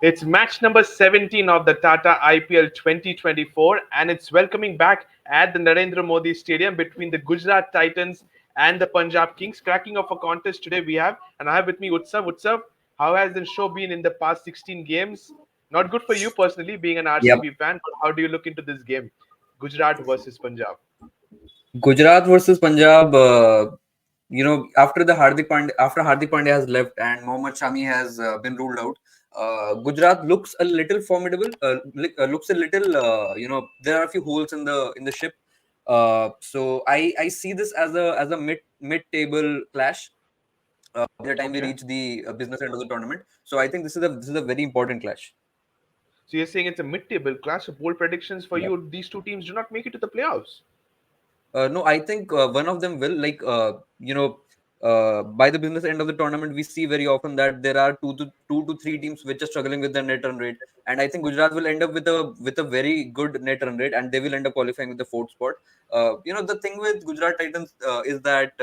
It's match number 17 of the Tata IPL 2024, and it's welcoming back at the Narendra Modi Stadium between the Gujarat Titans and the Punjab Kings. Cracking off a contest today we have, and I have with me Utsav. Utsav, how has the show been in the past 16 games? Not good for you personally, being an Yep. RCB fan, but how do you look into this game? Gujarat versus Punjab. Gujarat versus Punjab. After Hardik Pandya has left and Mohammad Shami has been ruled out, Gujarat looks a little formidable. Looks a little. There are a few holes in the ship. So I see this as a mid table clash. By the time we Okay. reach the business end of the tournament, so I think this is a very important clash. So you're saying it's a mid-table clash. So bold predictions for you: these two teams do not make it to the playoffs. No, I think one of them will. By the business end of the tournament, we see very often that there are two to three teams which are struggling with their net run rate, and I think Gujarat will end up with a very good net run rate, and they will end up qualifying with the fourth spot. The thing with Gujarat Titans is that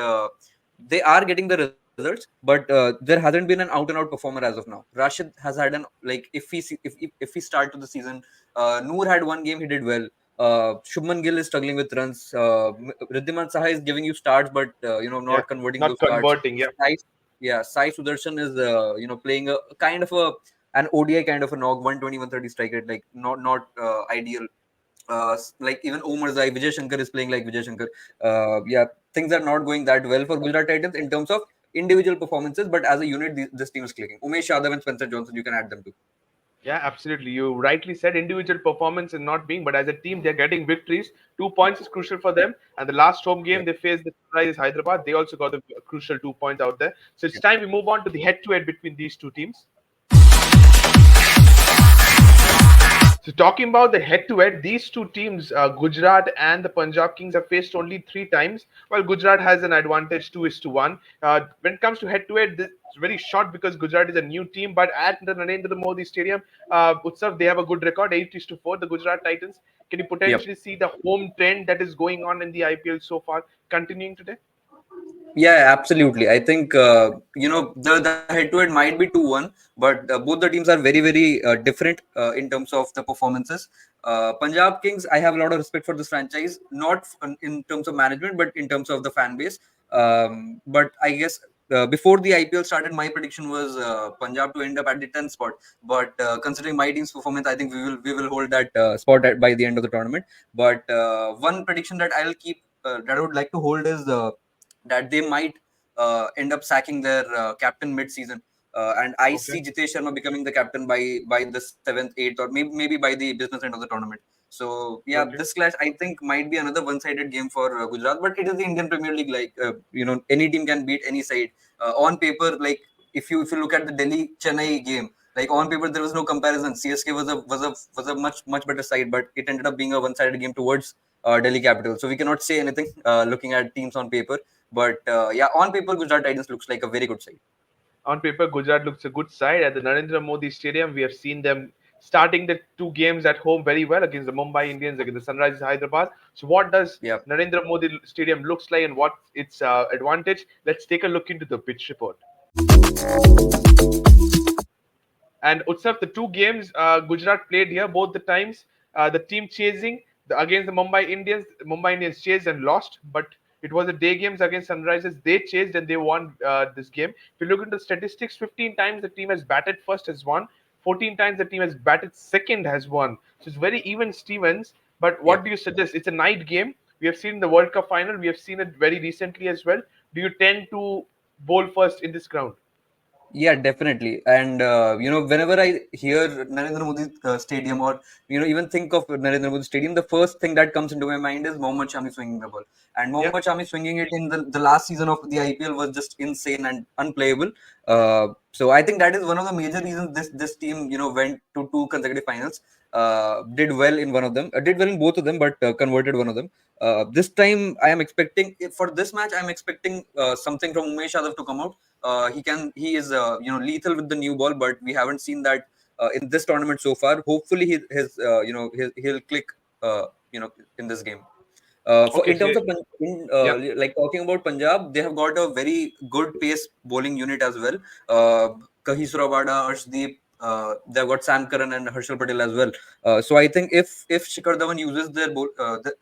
they are getting the results, but there hasn't been an out and out performer as of now. Rashid has had an like if we start to the season, Noor had one game, he did well. Shubman Gill is struggling with runs. Riddhiman Saha is giving you starts, but Yeah, not converting not those starts. converting. Yeah. Sai Sudarshan is playing a kind of an ODI kind of a knock, 120, 130 strike rate, like not ideal. Like even Omar Zai, Vijay Shankar is playing like Vijay Shankar. Things are not going that well for Gujarat Titans in terms of individual performances, but as a unit, this team is clicking. Umesh Yadav and Spencer Johnson, you can add them too. Yeah, absolutely. You rightly said individual performance is not being, but as a team, they're getting victories. 2 points is crucial for them. And the last home game they faced the Sunrisers Hyderabad, they also got the crucial 2 points out there. So it's time we move on to the head-to-head between these two teams. So talking about the head-to-head, these two teams, Gujarat and the Punjab Kings, have faced only 3 times. While Gujarat has an advantage 2-1. When it comes to head-to-head, it's very short because Gujarat is a new team. But at the Narendra Modi Stadium, Utsav, they have a good record, 8-4. The Gujarat Titans. Can you Yep. potentially see the home trend that is going on in the IPL so far continuing today? Yeah, absolutely. I think the head-to-head might be 2-1, but both the teams are very different in terms of the performances. Punjab Kings, I have a lot of respect for this franchise, not in terms of management, but in terms of the fan base. But I guess before the IPL started, my prediction was Punjab to end up at the 10th spot. But considering my team's performance, I think we will hold that spot by the end of the tournament. But one prediction that I'll keep that I would like to hold is that they might end up sacking their captain mid-season. And I Okay. see Jitesh Sharma becoming the captain by the seventh, eighth, or maybe by the business end of the tournament. So yeah, Okay. this clash I think might be another one-sided game for Gujarat, but it is the Indian Premier League. Like any team can beat any side. On paper, like if you look at the Delhi Chennai game, like on paper there was no comparison. CSK was a much better side, but it ended up being a one-sided game towards Delhi Capital. So we cannot say anything looking at teams on paper. But on paper, Gujarat Titans looks like a very good side. On paper, Gujarat looks a good side. At the Narendra Modi Stadium, we have seen them starting the two games at home very well against the Mumbai Indians, against the Sunrisers Hyderabad. So, what does Yeah. Narendra Modi Stadium looks like, and what its advantage? Let's take a look into the pitch report. And Utsav, the two games Gujarat played here, both the times, the team chasing against the Mumbai Indians chased and lost, but it was the day games against Sunrisers. They chased and they won this game. If you look into the statistics, 15 times the team has batted first has won, 14 times the team has batted second has won. So it's very even Stevens. But what Yep. do you suggest? It's a night game. We have seen the World Cup final. We have seen it very recently as well. Do you tend to bowl first in this ground? Yeah, definitely. And whenever I hear Narendra Modi Stadium, or even think of Narendra Modi Stadium, the first thing that comes into my mind is Mohammad Shami swinging the ball. And Yeah. Mohammad Shami swinging it in the last season of the IPL was just insane and unplayable. So I think that is one of the major reasons this team went to two consecutive finals. Did well in one of them, did well in both of them, but converted one of them. This time, I am expecting for this match. I am expecting something from Umesh Yadav to come out. He is lethal with the new ball, but we haven't seen that in this tournament so far. Hopefully he'll click uh, you know in this game. For Okay. in So terms of yeah. like talking about Punjab, they have got a very good pace bowling unit as well. Kahi Surabada, Arshdeep, They've got Sam Curran and Harshal Patel as well. So I think if Shikhar Dhawan uses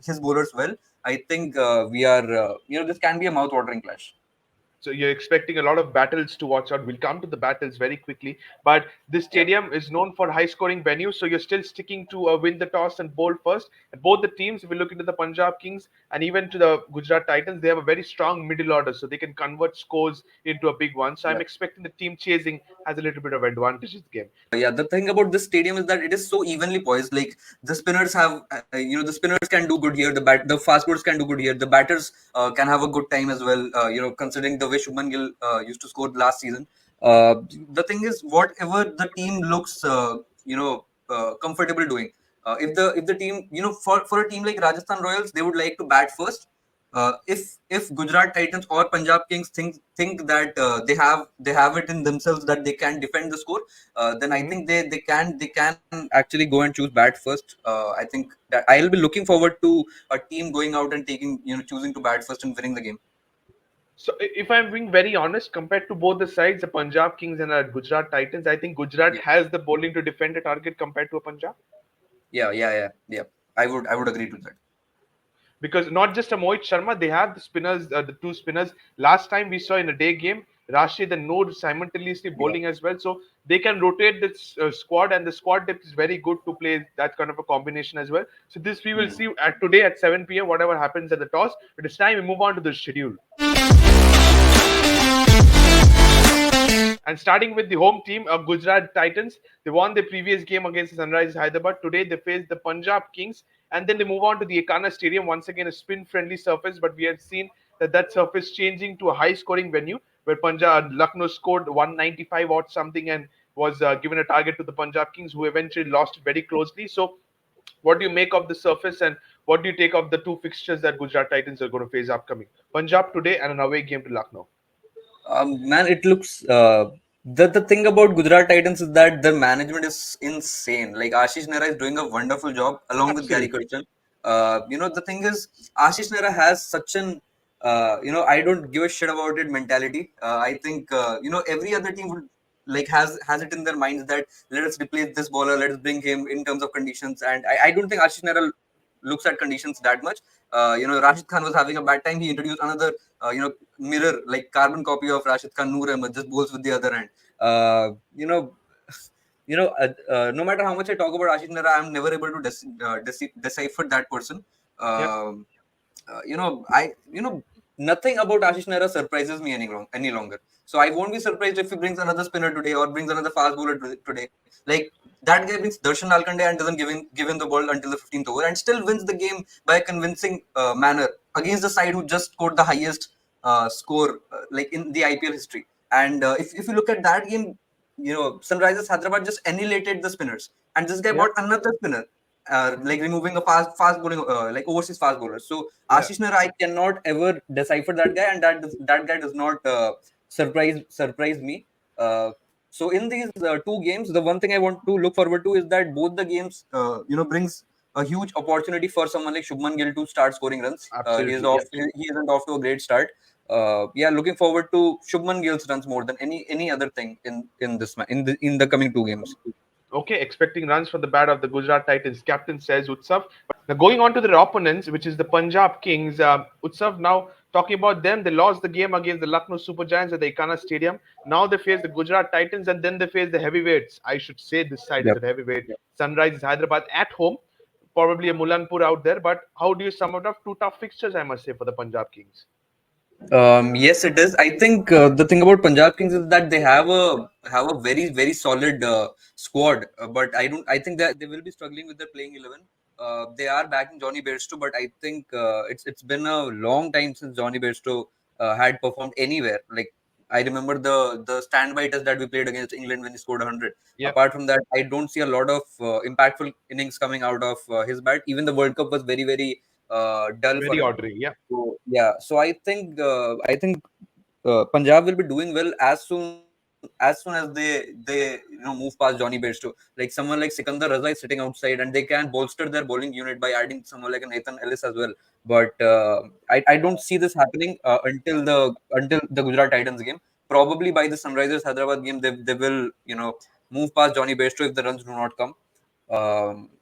his bowlers well, I think we are this can be a mouth-watering clash. So you're expecting a lot of battles to watch out. We'll come to the battles very quickly. But this Yeah. stadium is known for high-scoring venues, so you're still sticking to win the toss and bowl first. And both the teams, if we look into the Punjab Kings and even to the Gujarat Titans, they have a very strong middle order, so they can convert scores into a big one. So I'm expecting the team chasing has a little bit of advantage in the game. Yeah, the thing about this stadium is that it is so evenly poised. Like the spinners have, the spinners can do good here. The fast bowlers can do good here. The batters can have a good time as well. Considering the way Shubman Gill used to score last season. The thing is, whatever the team looks, comfortable doing. If the team, for a team like Rajasthan Royals, they would like to bat first. If Gujarat Titans or Punjab Kings think that they have it in themselves that they can defend the score, then I Mhm. think they can actually go and choose bat first. I think that I'll be looking forward to a team going out and taking choosing to bat first and winning the game. So if I'm being very honest, compared to both the sides, the Punjab Kings and the Gujarat Titans, I think Gujarat Yeah, has the bowling to defend a target compared to a Punjab. yeah. I would agree to that. Because not just a Mohit Sharma, they have the spinners, the two spinners. Last time we saw in a day game, Rashid and Noor simultaneously Yeah. bowling as well. So they can rotate this squad, and the squad depth is very good to play that kind of a combination as well. So this we will Hmm. see at today at 7 p.m. Whatever happens at the toss. But it's time we move on to the schedule. And starting with the home team of Gujarat Titans, they won the previous game against the Sunrisers Hyderabad. Today they face the Punjab Kings, and then they move on to the Ekana Stadium. Once again, a spin-friendly surface, but we have seen that surface changing to a high-scoring venue where Punjab Lucknow scored 195 or something and was given a target to the Punjab Kings, who eventually lost very closely. So, what do you make of the surface, and what do you take of the two fixtures that Gujarat Titans are going to face upcoming? Punjab today and an away game to Lucknow. Man, it looks. The thing about Gujarat Titans is that their management is insane. Like Ashish Nehra is doing a wonderful job along with Gary Absolutely. Kirsten. The thing is, Ashish Nehra has such an I don't give a shit about it mentality. I think every other team would like has it in their minds that let us replace this bowler, let us bring him in terms of conditions. And I don't think Ashish Nehra looks at conditions that much. Rashid Khan was having a bad time. He introduced another mirror, like carbon copy of Rashid Khan, Noor Ahmed, just bowls with the other hand. Uh, you know, no matter how much I talk about Ashish Nehra, I'm never able to decipher that person. Yeah. Um nothing about Ashish Nehra surprises me any longer. So I won't be surprised if he brings another spinner today or brings another fast bowler today. Like that guy brings Darshan Nalkande and doesn't give him the ball until the 15th over and still wins the game by a convincing manner against the side who just scored the highest score like in the IPL history. And if you look at that game, Sunrisers Hyderabad just annihilated the spinners, and this guy Yeah. brought another spinner, like removing a fast bowling like overseas fast bowler. So Yeah. Ashish Nehra, I cannot ever decipher that guy, and that guy does not surprise me. So in these two games, the one thing I want to look forward to is that both the games, brings a huge opportunity for someone like Shubman Gill to start scoring runs. He is Absolutely. off. Yeah. He isn't off to a great start. Yeah, looking forward to Shubman Gill's runs more than any other thing in this in the coming two games. Okay, expecting runs from the bat of the Gujarat Titans captain says Utsav. Now going on to their opponents, which is the Punjab Kings. Utsav, now talking about them, they lost the game against the Lucknow Super Giants at the Ekana Stadium. Now they face the Gujarat Titans, and then they face the heavyweights. I should say this side is Yep. the heavyweight. Sunrisers Hyderabad at home. Probably a Mulanpur out there, but how do you sum it up? Two tough fixtures, I must say, for the Punjab Kings. Yes, it is. I think the thing about Punjab Kings is that they have a very very solid squad, but I don't. I think that they will be struggling with their playing 11. They are backing Johnny Bairstow, but I think it's been a long time since Johnny Bairstow had performed anywhere. Like I remember the standby test that we played against England when he scored 100. Yeah, Apart from that, I don't see a lot of impactful innings coming out of his bat. Even the World Cup was very very dull for very him. ordinary. Yeah, So I think Punjab will be doing well as soon as they move past Johnny Bairstow. Like someone like Sikandar Raza is sitting outside, and they can bolster their bowling unit by adding someone like a Nathan Ellis as well. But I don't see this happening until the Gujarat Titans game. Probably by the Sunrisers Hyderabad game, they will move past Johnny Bairstow if the runs do not come.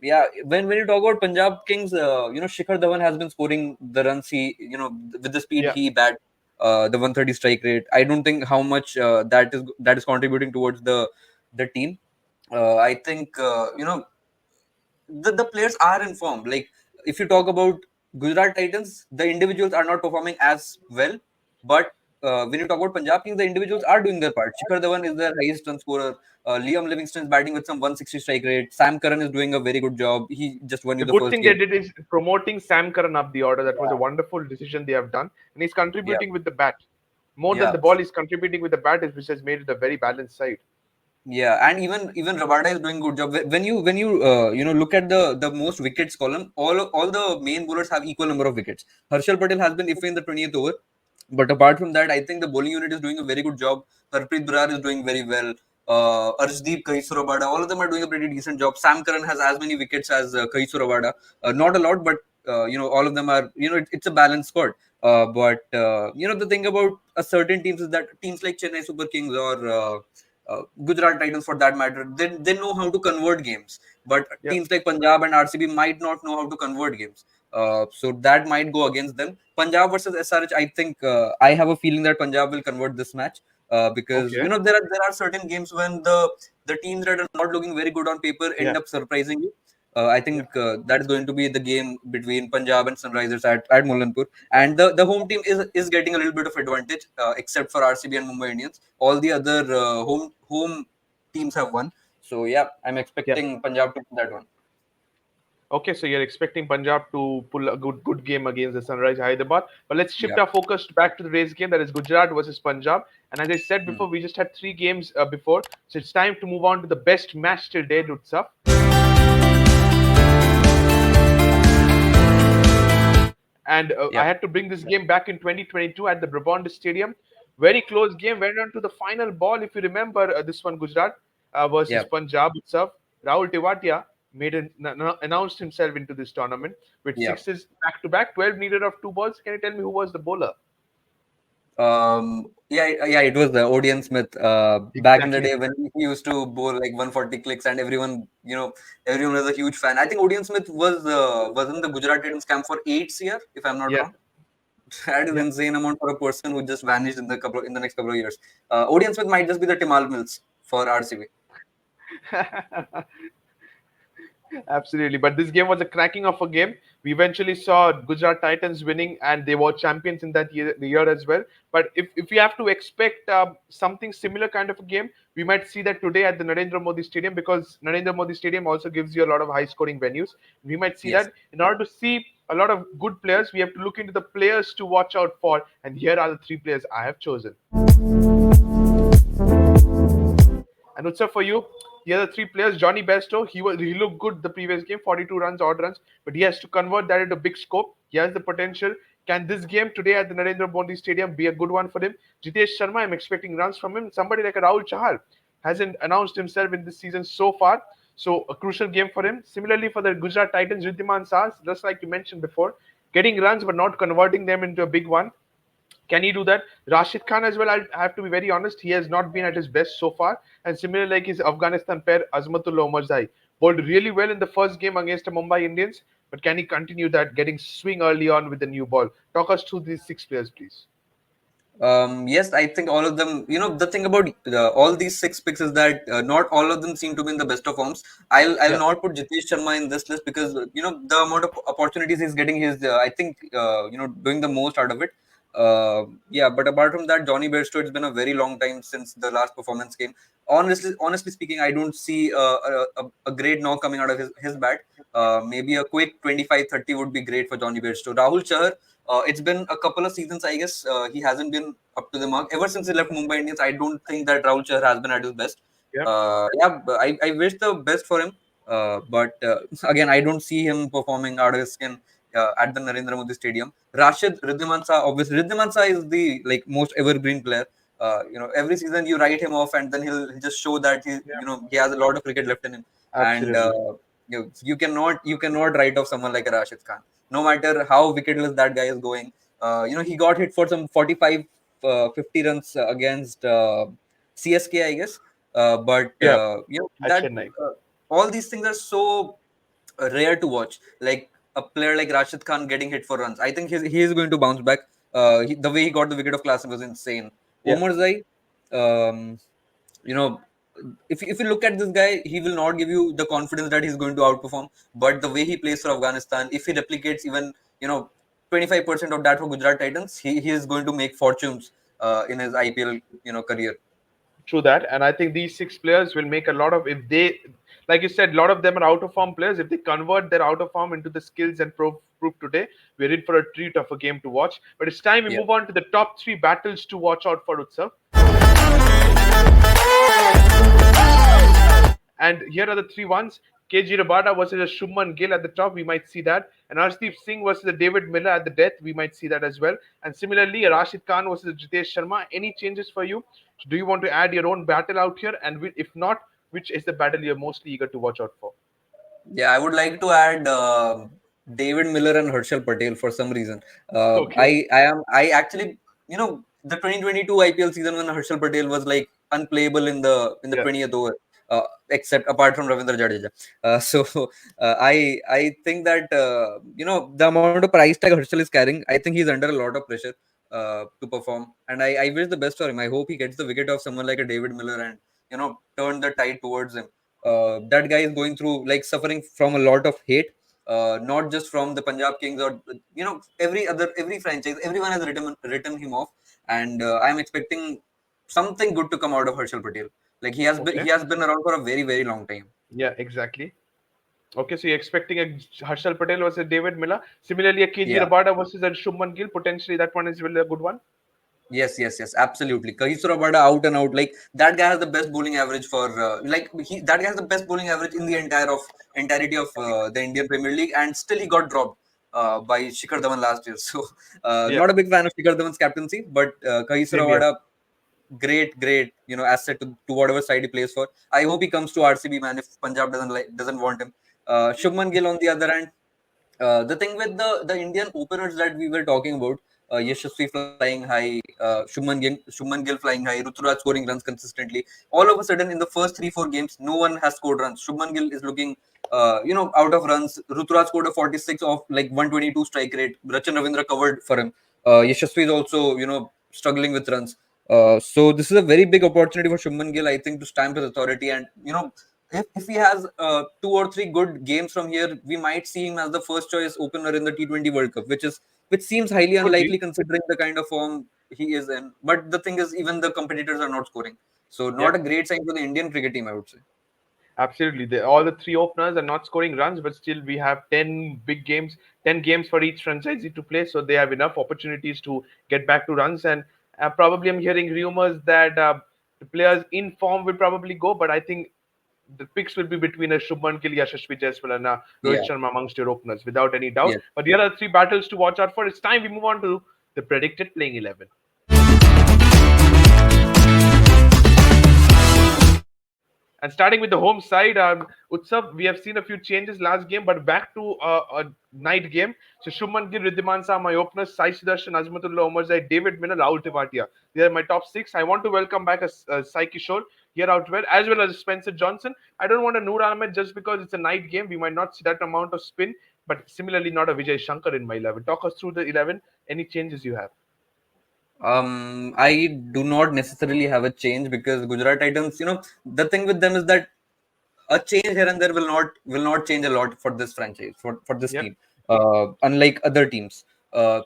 Yeah, when you talk about Punjab Kings, Shikhar Dhawan has been scoring the runs with the speed Yeah. he bat, the 130 strike rate. I don't think how much that is contributing towards the team. I think the players are informed. Like if you talk about Gujarat Titans, the individuals are not performing as well. But when you talk about Punjab Kings, the individuals are doing their part. Shikhar Dhawan is their highest run scorer. Liam Livingston is batting with some 160 strike rate. Sam Curran is doing a very good job. He just won you The the good first thing they game. did is promoting Sam Curran up the order. That was a Yeah, wonderful decision they have done, and he's yeah, contributing with the bat more than yeah. the ball. He's contributing with the bat, which has made it a very balanced side. Yeah, and even Rabada is doing good job. When you look at the most wickets column, all the main bowlers have equal number of wickets. Harshal Patel has been iffy in the 20th over, but apart from that, I think the bowling unit is doing a very good job. Harpreet Brar is doing very well. Arshdeep, Kagiso Rabada, all of them are doing a pretty decent job. Sam Curran has as many wickets as Kagiso Rabada. Not a lot, but all of them are. It's a balanced squad. But the thing about a certain teams is that teams like Chennai Super Kings or Gujarat Titans for that matter, they know how to convert games. But Yeah. teams like Punjab and RCB might not know how to convert games. So that might go against them. Punjab versus SRH, I think I have a feeling that Punjab will convert this match because Okay. there are certain games when the teams that are not looking very good on paper end Yeah. up surprising you. I Yeah. think that is going to be the game between Punjab and Sunrisers at Molanpur, and the home team is getting a little bit of advantage, except for RCB and Mumbai Indians. All the other home teams have won. So yeah, I'm Yeah. expecting Punjab to win that one. Okay, so you're expecting Punjab to pull a good game against the Sunrise Hyderabad. But let's shift Yeah. our focus back to the race game that is Gujarat versus Punjab. And as I said Hmm. before, we just had three games before, so it's time to move on to the best match till date, Utsav. And I Yeah. had to bring this game back in 2022 at the Brabant Stadium. Very close game, went on to the final ball. If you remember this one, Gujarat versus Yeah. Punjab itself. Rahul Tewatia announced himself into this tournament with Yeah. sixes back to back, 12 needed of two balls. Can you tell me who was the bowler? Yeah, it was the Odeon Smith. Back in the Exactly. day when he used to bowl like 140 clicks, and everyone was a huge fan. I think Odeon Smith was in the Gujarat Titans camp for 8 years, if I'm not Yeah, wrong. That is yeah. insane amount for a person who just vanished in the next couple of years. Odeon Smith might just be the Timal Mills for RCB. Absolutely. But this game was a cracking of a game. We eventually saw Gujarat Titans winning, and they were champions in that year, the year as well. But if we have to expect something similar kind of a game, we might see that today at the Narendra Modi Stadium, because Narendra Modi Stadium also gives you a lot of high scoring venues. We might see Yes. that in order to see a lot of good players, we have to look into the players to watch out for. And here are the three players I have chosen. And Utsav, for you, the other three players, Johnny Bairstow, he looked good the previous game, 42 runs, odd runs, but he has to convert that into big scope. He has the potential. Can this game today at the Narendra Modi Stadium be a good one for him? Jitesh Sharma, I'm expecting runs from him. Somebody like a Rahul Chahar hasn't announced himself in this season so far. So a crucial game for him. Similarly, for the Gujarat Titans, Riddhiman Sahas, just like you mentioned before, getting runs but not converting them into a big one. Can he do that? Rashid Khan as well, I have to be very honest, he has not been at his best so far. And similarly, like his Afghanistan pair, Azmatullah Omarzai, bowled really well in the first game against the Mumbai Indians. But can he continue that, getting swing early on with the new ball? Talk us through these six players, please. Yes, I think all of them. The thing about all these six picks is that not all of them seem to be in the best of forms. I'll Yeah, not put Jitesh Sharma in this list because the amount of opportunities he's getting, he's I think doing the most out of it. Yeah, but apart from that, Johnny Bairstow, it's been a very long time since the last performance came. Honestly speaking, I don't see a great knock coming out of his bat. Maybe a quick 25-30 would be great for Johnny Bairstow. Rahul Chahar, it's been a couple of seasons, I guess. He hasn't been up to the mark. Ever since he left Mumbai Indians, I don't think that Rahul Chahar has been at his best. yeah, Yeah, I wish the best for him. But again, I don't see him performing out of his skin at the Narendra Modi Stadium. Rashid Riddhiman Shah, obviously, Riddhiman Shah is the most evergreen player. Every season you write him off, and then he'll just show that yeah. he has a lot of cricket left in him. And Absolutely. you cannot write off someone like a Rashid Khan, no matter how wicketless that guy is going. He got hit for some 45, 50 runs against CSK, I guess. But Yeah, at that Chennai. all these things are so rare to watch. Like a player like Rashid Khan getting hit for runs. I think he is going to bounce back. The way he got the wicket of Klassen was insane. Yeah, Omar Zai, um, you know, if you look at this guy, he will not give you the confidence that he's going to outperform. But the way he plays for Afghanistan, if he replicates even 25% of that for Gujarat Titans, he is going to make fortunes in his IPL career. true that. And I think these six players will make a lot of, if they, like you said, a lot of them are out of form players. If they convert their out of form into the skills and prove today, we're in for a treat of a game to watch. But it's time we Yeah. move on to the top three battles to watch out for, Utsav. And here are the three ones. KG Rabada versus Shubman Gill at the top, we might see that. And Arshdeep Singh versus David Miller at the death, we might see that as well. And similarly, Rashid Khan versus Jitesh Sharma. Any changes for you? Do you want to add your own battle out here? And if not, which is the battle you're mostly eager to watch out for? Yeah, I would like to add David Miller and Harshal Patel for some reason. Okay. I actually the 2022 IPL season when Harshal Patel was like unplayable in the Yeah. 20th over, except apart from Ravindra Jadeja. I think that the amount of price tag Harshal is carrying, I think he's under a lot of pressure to perform, and I wish the best for him. I hope he gets the wicket of someone like a David Miller and turn the tide towards him. That guy is going through like suffering from a lot of hate, not just from the Punjab Kings or every franchise. Everyone has written him off, and I'm expecting something good to come out of Harshal Patel. Like he Okay. has been around for a very very long time. Yeah, exactly. Okay, so you're expecting a Harshal Patel versus David Miller. Similarly, a KG Yeah. Rabada versus a Shubman Gill. Potentially, that one is really a good one. Yes, absolutely. Kagiso Rabada out and out. Like that guy has the best bowling average for that guy has the best bowling average in the entirety of the Indian Premier League, and still he got dropped by Shikhar Dhawan last year. So Yeah, not a big fan of Shikhar Dhawan's captaincy, but Kagiso same here. Rabada, great asset to whatever side he plays for. I hope he comes to RCB, man. If Punjab doesn't want him, Shubman Gill on the other hand, the thing with the Indian openers that we were talking about, Yashasvi flying high, Shubman Gill flying high, Ruturaj scoring runs consistently. All of a sudden, in the first 3-4 games, no one has scored runs. Shubman Gill is looking, out of runs. Ruturaj scored a 46 of like 122 strike rate. Rachan Ravindra covered for him. Yashasvi is also, struggling with runs. So this is a very big opportunity for Shubman Gill, I think, to stamp his authority and if he has 2 or 3 good games from here, we might see him as the first choice opener in the T20 World Cup, which seems highly Could be. unlikely considering the kind of form he is in. But the thing is, even the competitors are not scoring, so Yeah, not a great sign for the Indian cricket team, I would say. absolutely. All the three openers are not scoring runs, but still we have 10 big games, 10 games for each franchisee to play, so they have enough opportunities to get back to runs. And probably I'm hearing rumors that the players in form will probably go, but I think the picks will be between a Shubman Gill, Yashasvi Jaiswal, and Rohit Yeah, Sharma amongst your openers, without any doubt. yeah. But here are the three battles to watch out for. It's time we move on to the predicted playing 11. And starting with the home side, Utsav, we have seen a few changes last game, but back to a night game. So Shubman Gill, Riddhiman Shah, my openers, Sai Sudarshan, Azmatullah Omarzai, David Miller, Rahul Tewatia. They are my top six. I want to welcome back a Sai Kishore here out well, as well as Spencer Johnson. I don't want a Noor Ahmed just because it's a night game. We might not see that amount of spin, but similarly, not a Vijay Shankar in my 11. Talk us through the 11. Any changes you have? I do not necessarily have a change because Gujarat Titans, the thing with them is that a change here and there will not change a lot for this franchise for this Yeah, team, unlike other teams.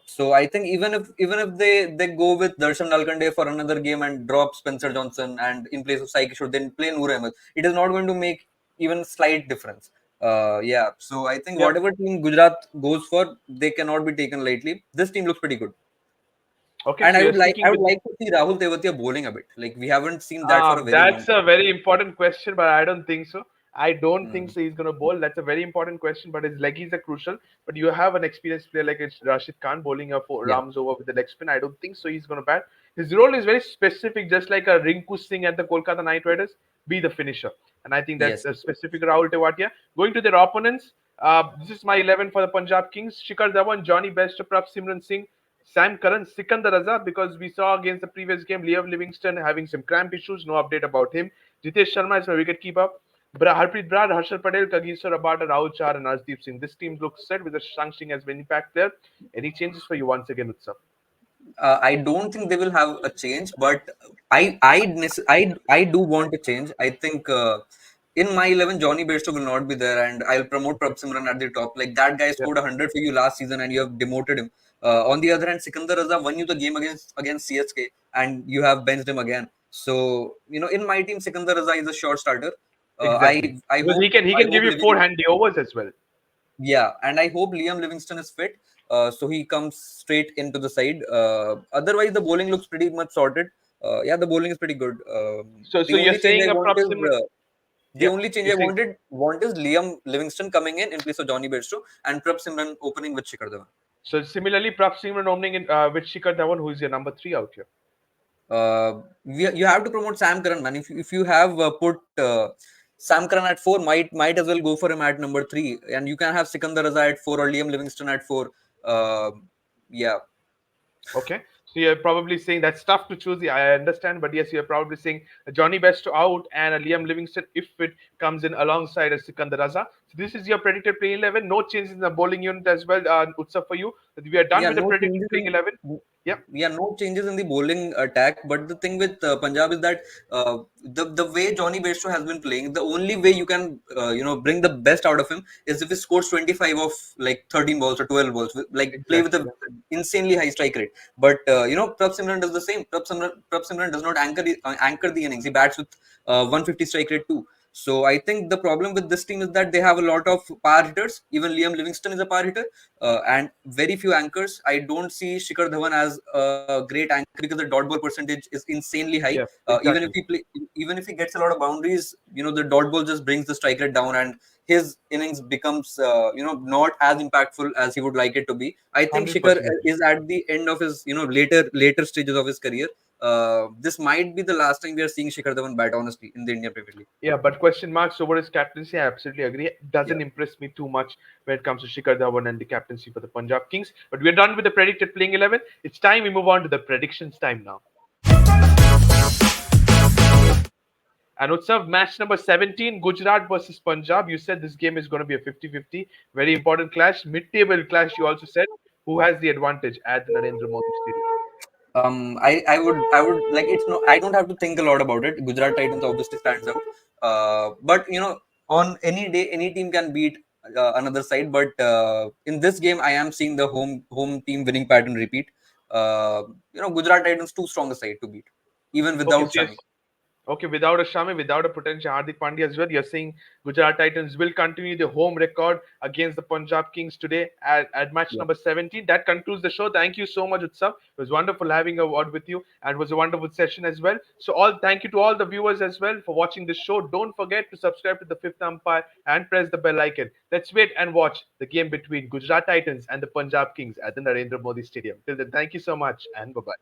So I think even if they go with Darshan Nalkande for another game and drop Spencer Johnson and in place of Sai Kishore then play Noor Ahmed, it is not going to make even slight difference. Yeah, so I think yeah. whatever team Gujarat goes for, they cannot be taken lightly. This team looks pretty good, Okay, and so I you're would like sticking I with. would like to see Rahul Tewatia bowling a bit. Like we haven't seen that for a very long That's a very important question, but I don't think so. I don't think time. so. He's going to bowl. That's a very important question, but his leggies are crucial. But you have an experienced player like it's Rashid Khan bowling a four Yeah. Rams over with the leg spin. I don't think so. He's going to bat. His role is very specific, just like a Rinku Singh at the Kolkata Knight Riders. Be the finisher, and I think that's Yes. a specific Rahul Tewatia. Going to their opponents, this is my 11 for the Punjab Kings: Shikhar Dhawan, Johnny Best, Prav Simran Singh, Sam Curran, Sikandar Raza, because we saw against the previous game Liam Livingston having some cramp issues. No update about him. Jitesh Sharma is my wicket keeper. Harpreet Brad, Harshal Patel, Kagiso Rabada, Rahul Char, and Arshdeep Singh. This team looks set with the Shang Singh as an impact player. Any changes for you once again, Utsav? I don't think they will have a change, but I do want a change. I think in my 11, Johnny Bairstow will not be there, and I'll promote Prabh Simran at the top. Like that guy Yeah, scored 100 for you last season, and you have demoted him. On the other hand, Sikandar Raza won you the game against CSK, and you have benched him again. So in my team, Sikandar Raza is a short starter. exactly. I Because hope he I can give hope you four handy overs as well. yeah, and I hope Liam Livingston is fit, so he comes straight into the side. Otherwise, the bowling looks pretty much sorted. Yeah, the bowling is pretty good. The So you're only change saying I a want prop is Simran? the Yeah, only change you're I saying. want is Liam Livingston coming in place of Johnny Bairstow and Prab Simran opening with Shikhar Dhawan. So similarly, Prop Simran opening in with Shikhar Dhawan, who is your number three out here. You have to promote Sam Curran, man. If you have put Sam Curran at four, might as well go for him at number three, and you can have Sikandar Raza at four or Liam Livingston at four. Uh, yeah, Okay. So you're probably saying that's tough to choose. Yeah, I understand, but yes, you're probably saying a Johnny Best out and a Liam Livingston if it comes in alongside a Sikandar Raza. So this is your predicted playing 11. No changes in the bowling unit as well, Utsav, for you. We are done yeah, with the no predicted changes playing in 11. Yeah, no changes in the bowling attack. But the thing with Punjab is that the way Johnny Bairstow has been playing, the only way you can bring the best out of him is if he scores 25 of like 13 balls or 12 balls, like play with exactly. a Yeah. insanely high strike rate. But Prabh Simran does the same. Prabh Simran does not anchor the innings. He bats with 150 strike rate too. So I think the problem with this team is that they have a lot of power hitters. Even Liam Livingston is a power hitter, and very few anchors. I don't see Shikhar Dhawan as a great anchor because the dot ball percentage is insanely high. Yeah, Even if exactly. he play, even if he gets a lot of boundaries, the dot ball just brings the strike rate down, and his innings becomes not as impactful as he would like it to be. I think Shikhar 100% agree. is at the end of his later stages of his career. This might be the last time we are seeing Shikhar Dhawan bat honestly in the Indian Premier League. Yeah, but question marks over his captaincy. I absolutely agree. It Yeah. doesn't impress me too much when it comes to Shikhar Dhawan and the captaincy for the Punjab Kings. But we're done with the predicted playing 11. It's time we move on to the predictions time now. And Utsav, match number 17, Gujarat versus Punjab. You said this game is going to be a 50-50. Very important clash. Mid-table clash, you also said. Who has the advantage at the Narendra Modi Stadium? I would like it's no I don't have to think a lot about it. Gujarat Titans obviously stands out. But on any day any team can beat another side. But in this game I am seeing the home team winning pattern repeat. Gujarat Titans too strong a side to beat, even Okay, without so yes. Shami. Okay, without a Shami, without a potential Hardik Pandya as well, you're saying Gujarat Titans will continue the home record against the Punjab Kings today at match Yeah. number 17. That concludes the show. Thank you so much, Utsav. It was wonderful having a word with you and it was a wonderful session as well. So, all thank you to all the viewers as well for watching this show. Don't forget to subscribe to the Fifth Umpire and press the bell icon. Let's wait and watch the game between Gujarat Titans and the Punjab Kings at the Narendra Modi Stadium. Till then, thank you so much and bye bye.